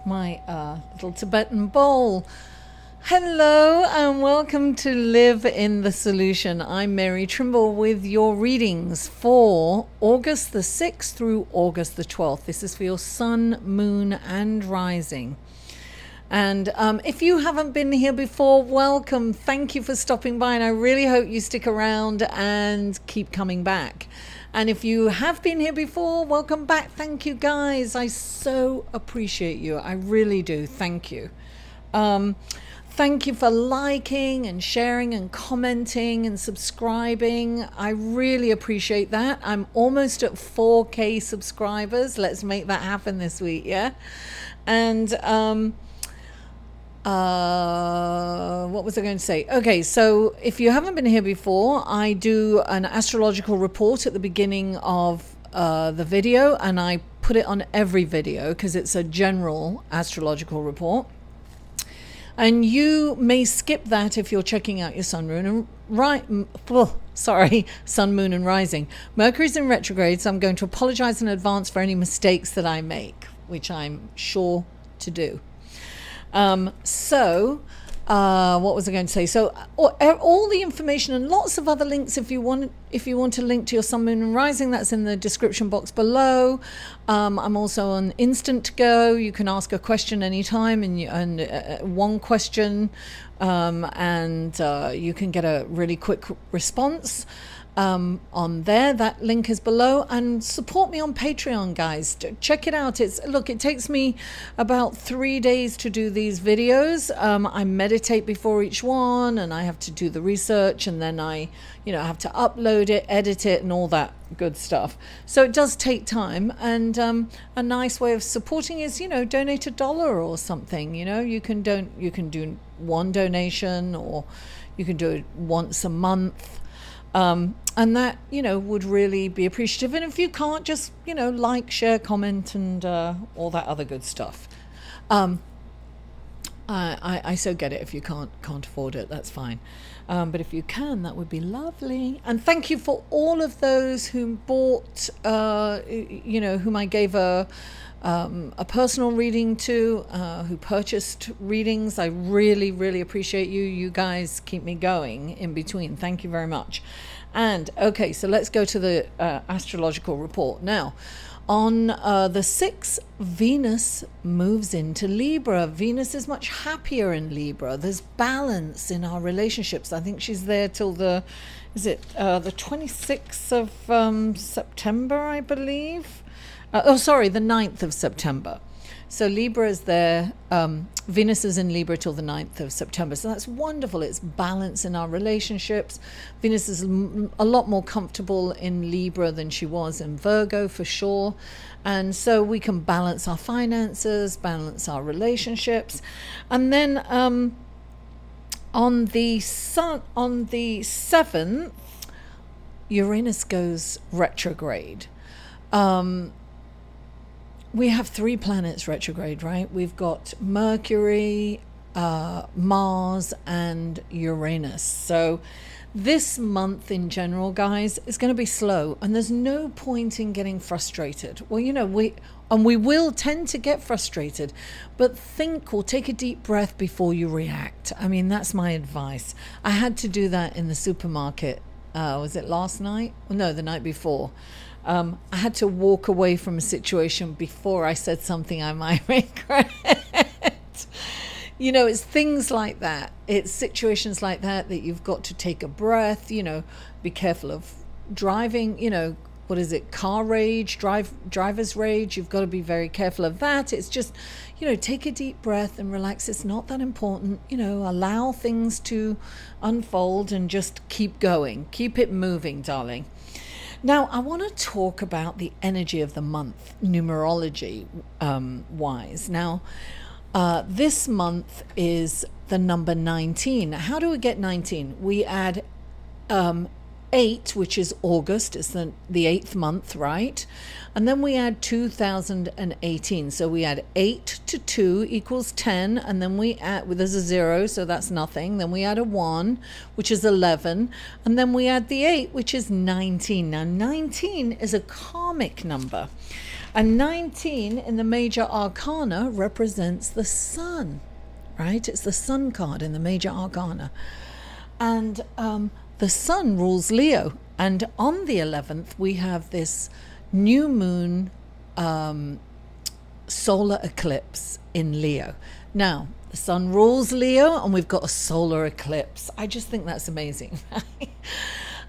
My little Tibetan bowl. Hello and welcome to Live in the Solution. I'm Mary Trimble with your readings for August the 6th through August the 12th. This is for your sun, moon and rising. And if you haven't been here before, welcome. Thank you for stopping by, and I really hope you stick around and keep coming back. And if you have been here before, welcome back. Thank you, guys. I so appreciate you. I really do. Thank you. Thank you for liking and sharing and commenting and subscribing. I really appreciate that. I'm almost at 4K subscribers. Let's make that happen this week, yeah? And what was I going to say? Okay, so if you haven't been here before, I do an astrological report at the beginning of the video, and I put it on every video because it's a general astrological report. And you may skip that if you're checking out your sun, moon, and sun, moon, and rising. Mercury's in retrograde, so I'm going to apologize in advance for any mistakes that I make, which I'm sure to do. What was I going to say? So all the information and lots of other links, if you want to link to your sun, moon and rising, that's in the description box below. I'm also on Instant Go. You can ask a question anytime, and one question, and you can get a really quick response on there. That link is below. And support me on Patreon, guys. Check it out. It takes me about 3 days to do these videos. I meditate before each one, and I have to do the research, and then I have to upload it, edit it, and all that good stuff. So it does take time, and a nice way of supporting is donate $1 or something. You can do one donation, or you can do it once a month. And that, would really be appreciative. And if you can't, just, like, share, comment, and all that other good stuff. I so get it. If you can't afford it, that's fine. But if you can, that would be lovely. And thank you for all of those who bought, whom I gave a personal reading to, who purchased readings. I really, really appreciate you. You guys keep me going in between. Thank you very much. And okay, so let's go to the astrological report now. On the 6th, Venus moves into Libra. Venus is much happier in Libra. There's balance in our relationships. I think she's there till the 26th of September, I believe. The 9th of September. So Libra is there. Venus is in Libra till the 9th of September. So that's wonderful. It's balance in our relationships. Venus is a lot more comfortable in Libra than she was in Virgo, for sure. And so we can balance our finances, balance our relationships. And then on the 7th, Uranus goes retrograde. We have 3 planets retrograde, right? We've got Mercury, Mars, and Uranus. So this month in general, guys, is going to be slow, and there's no point in getting frustrated. Well, we will tend to get frustrated, but think or take a deep breath before you react. I mean, that's my advice. I had to do that in the supermarket. Was it last night? No, the night before. I had to walk away from a situation before I said something I might regret. It's things like that. It's situations like that you've got to take a breath, be careful of driving, what is it? Car rage, driver's rage. You've got to be very careful of that. It's just, take a deep breath and relax. It's not that important. Allow things to unfold and just keep going. Keep it moving, darling. Now, I want to talk about the energy of the month, numerology wise. Now, this month is the number 19. How do we get 19? We add 8, which is August, it's the 8th month, right? And then we add 2018. So we add 8 to 2 equals 10. And then we add, well, there's a 0, so that's nothing. Then we add a 1, which is 11. And then we add the 8, which is 19. Now, 19 is a karmic number. And 19 in the major arcana represents the sun, right? It's the sun card in the major arcana. And the sun rules Leo. And on the 11th, we have this new moon solar eclipse in Leo. Now, the sun rules Leo and we've got a solar eclipse. I just think that's amazing.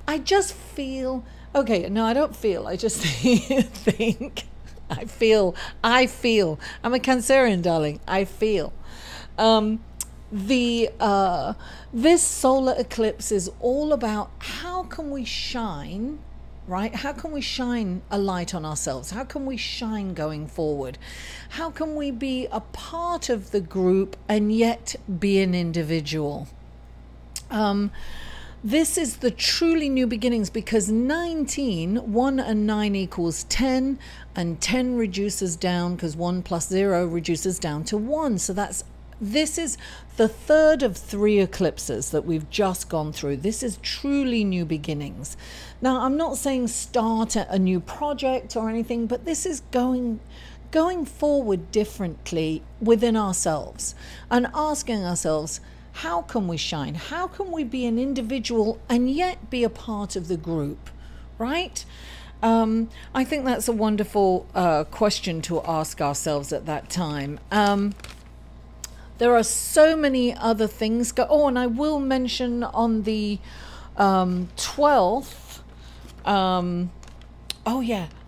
I just feel, okay, no, I don't feel, I just think, I feel, I'm a Cancerian, darling, I feel. This solar eclipse is all about how can we shine, right? How can we shine a light on ourselves? How can we shine going forward? How can we be a part of the group and yet be an individual? This is the truly new beginnings, because 19, 1 and 9 equals 10, and 10 reduces down because 1 plus 0 reduces down to 1. So this is the third of 3 eclipses that we've just gone through. This is truly new beginnings. Now, I'm not saying start a new project or anything, but this is going forward differently within ourselves and asking ourselves, how can we shine? How can we be an individual and yet be a part of the group, right? I think that's a wonderful question to ask ourselves at that time. There are so many other things and I will mention on the 12th, the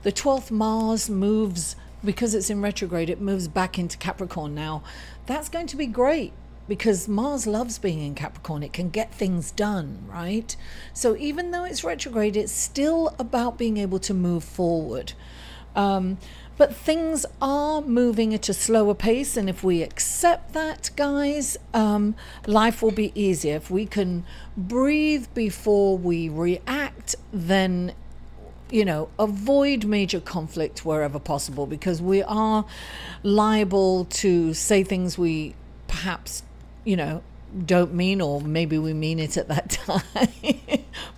12th Mars moves, because it's in retrograde, it moves back into Capricorn. Now, that's going to be great because Mars loves being in Capricorn. It can get things done, right? So even though it's retrograde, it's still about being able to move forward. But things are moving at a slower pace, and if we accept that, guys, life will be easier. If we can breathe before we react, then, you know, avoid major conflict wherever possible, because we are liable to say things we perhaps, you know, don't mean, or maybe we mean it at that time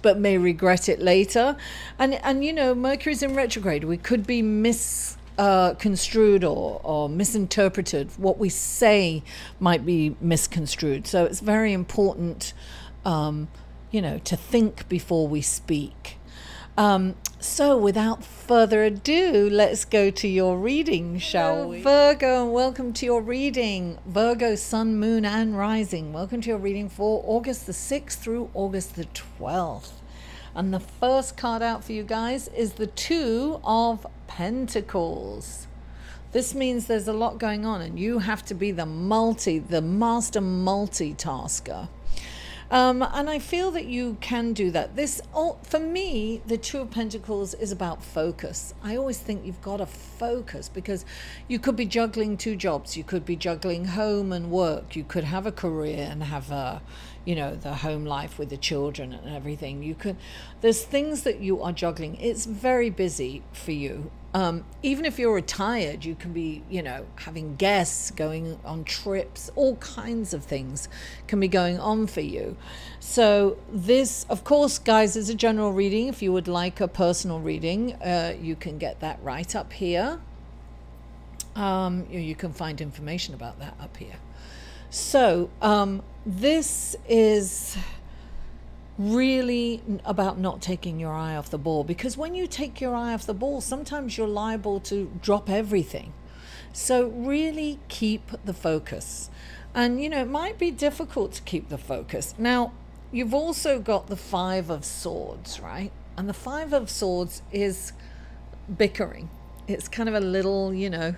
but may regret it later. And you know, Mercury's in retrograde. We could be misconstrued or misinterpreted. What we say might be misconstrued. So it's very important, you know, to think before we speak. So without further ado, let's go to your reading, shall we? Virgo, and welcome to your reading. Virgo, sun, moon, and rising. Welcome to your reading for August the 6th through August the 12th. And the first card out for you guys is the 2 of Pentacles. This means there's a lot going on and you have to be the master multitasker. And I feel that you can do that. For me, the 2 of Pentacles is about focus. I always think you've got to focus, because you could be juggling 2 jobs. You could be juggling home and work. You could have a career and have you know, the home life with the children and everything. There's things that you are juggling. It's very busy for you. Even if you're retired, you can be, you know, having guests, going on trips, all kinds of things can be going on for you. So this, of course, guys, is a general reading. If you would like a personal reading, you can get that right up here. You can find information about that up here. So this is really about not taking your eye off the ball, because when you take your eye off the ball, sometimes you're liable to drop everything. So really keep the focus. And you know, it might be difficult to keep the focus. Now, you've also got the 5 of Swords, right? And the 5 of Swords is bickering. It's kind of a little, you know,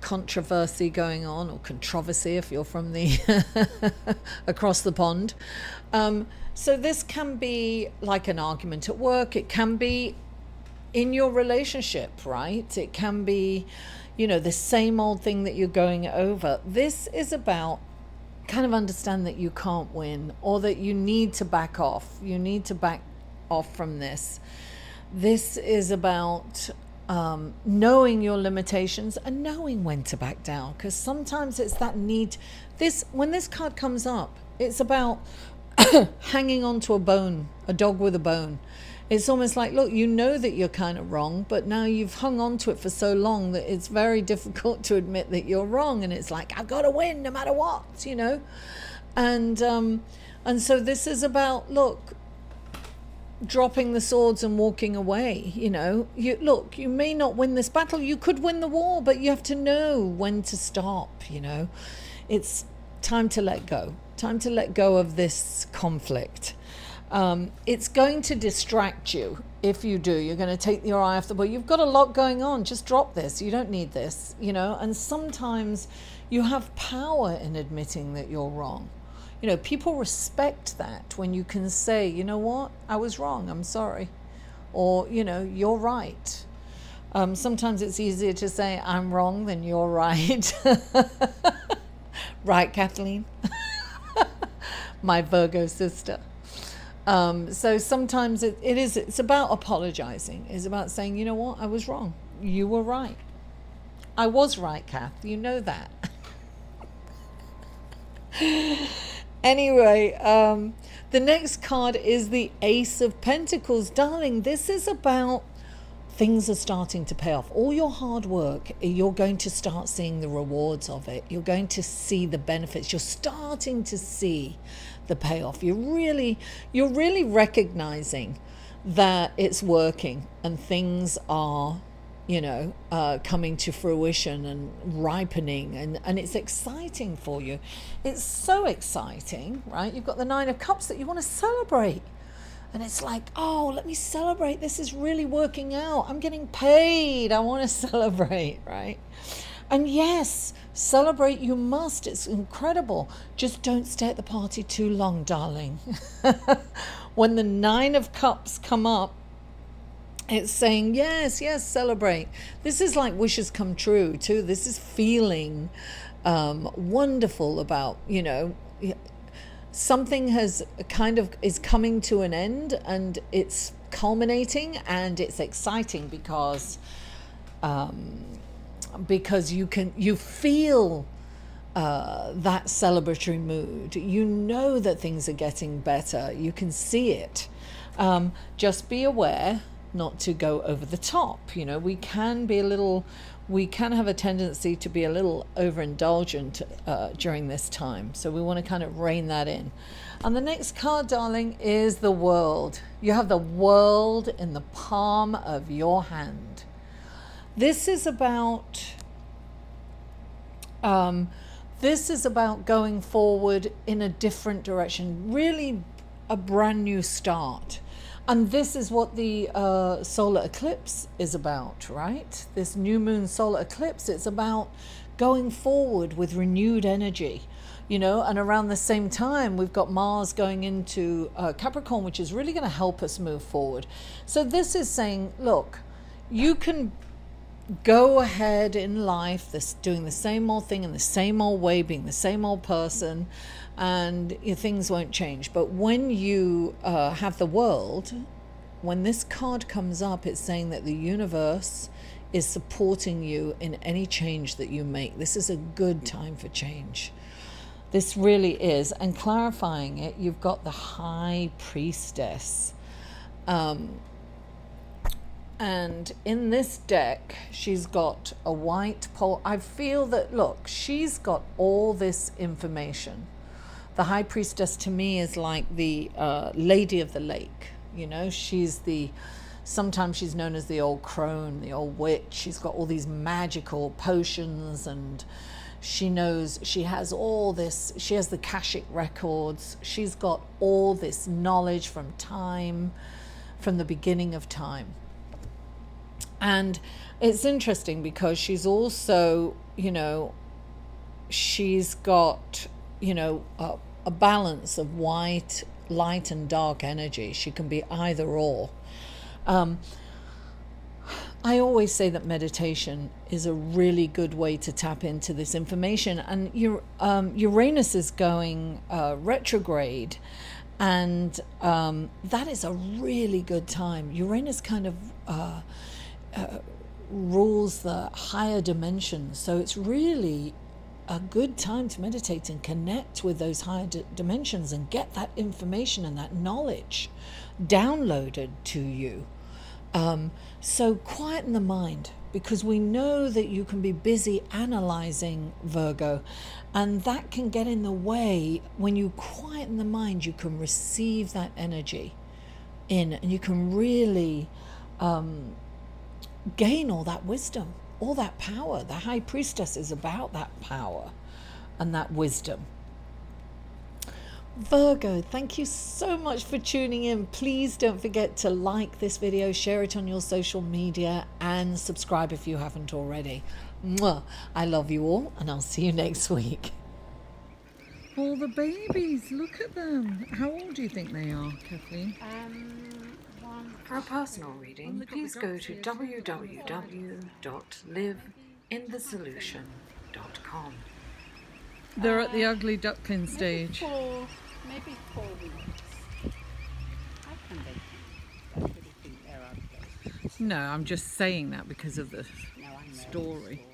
controversy going on, or controversy if you're from the across the pond. So this can be like an argument at work. It can be in your relationship, right? It can be, you know, the same old thing that you're going over. This is about kind of understand that you can't win, or that you need to back off. You need to back off from this. This is about knowing your limitations and knowing when to back down, because sometimes it's that need. When this card comes up, it's about hanging on to a bone, a dog with a bone. It's almost like, look, you know that you're kind of wrong, but now you've hung on to it for so long that it's very difficult to admit that you're wrong. And it's like, I've got to win no matter what, you know. And so this is about, look, dropping the swords and walking away. You know, you may not win this battle, you could win the war, but you have to know when to stop. You know, it's time to let go of this conflict. It's going to distract you. If you do, you're going to take your eye off the ball. You've got a lot going on. Just drop this. You don't need this, you know. And sometimes you have power in admitting that you're wrong. You know, people respect that when you can say, you know what, I was wrong, I'm sorry. Or, you know, you're right. Sometimes it's easier to say I'm wrong than you're right. Right, Kathleen? My Virgo sister. So sometimes it's about apologizing. It's about saying, you know what, I was wrong. You were right. I was right, Kath. You know that. Anyway, the next card is the Ace of Pentacles. Darling, this is about things are starting to pay off. All your hard work, you're going to start seeing the rewards of it. You're going to see the benefits. You're starting to see the payoff. You're really recognizing that it's working and things are, you know, coming to fruition and ripening, and it's exciting for you. It's so exciting, right? You've got the Nine of Cups that you want to celebrate. And it's like, oh, let me celebrate. This is really working out. I'm getting paid. I want to celebrate, right? And yes, celebrate you must. It's incredible. Just don't stay at the party too long, darling. When the Nine of Cups come up, it's saying, yes, celebrate. This is like wishes come true, too. This is feeling wonderful about, you know, something is coming to an end, and it's culminating, and it's exciting because you feel that celebratory mood. You know that things are getting better. You can see it. Just be aware not to go over the top. You know, we can have a tendency to be a little overindulgent during this time. So we want to kind of rein that in. And the next card, darling, is the World. You have the World in the palm of your hand. This is about going forward in a different direction, really a brand new start. And this is what the solar eclipse is about, right? This new moon solar eclipse, it's about going forward with renewed energy, you know, and around the same time, we've got Mars going into Capricorn, which is really going to help us move forward. So this is saying, look, you can go ahead in life, doing the same old thing in the same old way, being the same old person, and things won't change. But when you have the World, when this card comes up, it's saying that the universe is supporting you in any change that you make. This is a good time for change. This really is. And clarifying it, you've got the High Priestess. And in this deck, she's got a white pole. I feel that, look, she's got all this information. The High Priestess to me is like the Lady of the Lake. You know, sometimes she's known as the old crone, the old witch. She's got all these magical potions, and she has all this. She has the Akashic records. She's got all this knowledge from the beginning of time. And it's interesting because she's also, you know, she's got, you know, a balance of light and dark energy. She can be either or. I always say that meditation is a really good way to tap into this information. And Uranus is going retrograde. And that is a really good time. Uranus kind of rules the higher dimensions, so it's really a good time to meditate and connect with those higher dimensions and get that information and that knowledge downloaded to you. So quieten the mind, because we know that you can be busy analyzing, Virgo, and that can get in the way. When you quieten the mind, you can receive that energy in, and you can really gain all that wisdom, all that power. The High Priestess is about that power and that wisdom. Virgo, thank you so much for tuning in. Please don't forget to like this video, share it on your social media, and subscribe if you haven't already. Mwah. I love you all, and I'll see you next week. All the babies, look at them. How old do you think they are, Kathleen? For a personal reading, please go to www.liveinthesolution.com. They're at the ugly duckling stage. Maybe 4 weeks. I really think they're ugly. No, I'm just saying that because of the No, I know. story.